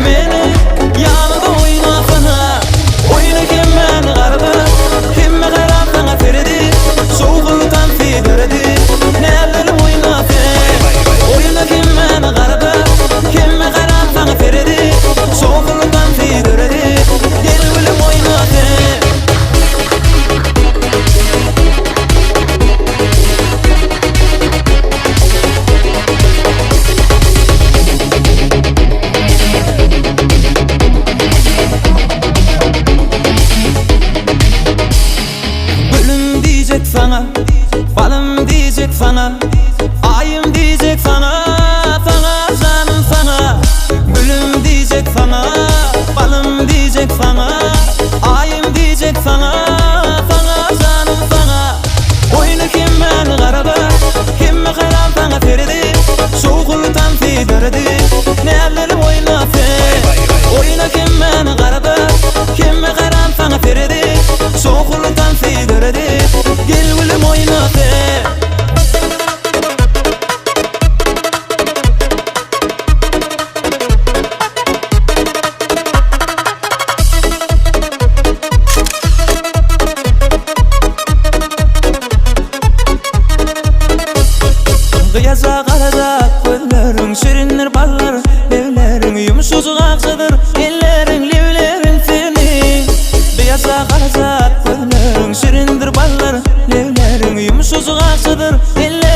meni yanında oynasana. Oyna kim meni gardı, kim garab sana ferdi, soğuktan fiderdi, neler oynasın. Oyna kim meni gardı, kim garab sana ferdi, soğuktan fiderdi, gel gülüm oynasın. Diyecek sana, balım diyecek sana, ayım diyecek sana, sana canım sana. Gülüm diyecek sana, balım diyecek sana, ayım diyecek sana, sana canım sana. Oyna kim beni garaba, kim garab sana ferdi, soğuktan fiderdi, neler oynasın. Oyna kim beni garaba, kim garab sana ferdi, soğuktan fiderdi, gel gülüm oynasın. Kıyaza karada gözlerin şirindir ballar, levlerin yumuşacık aksadır, ellerin livlerin senin. Kıyaza karada gözlerin şirindir ballar, levlerin yumuşacık aksadır, ellerin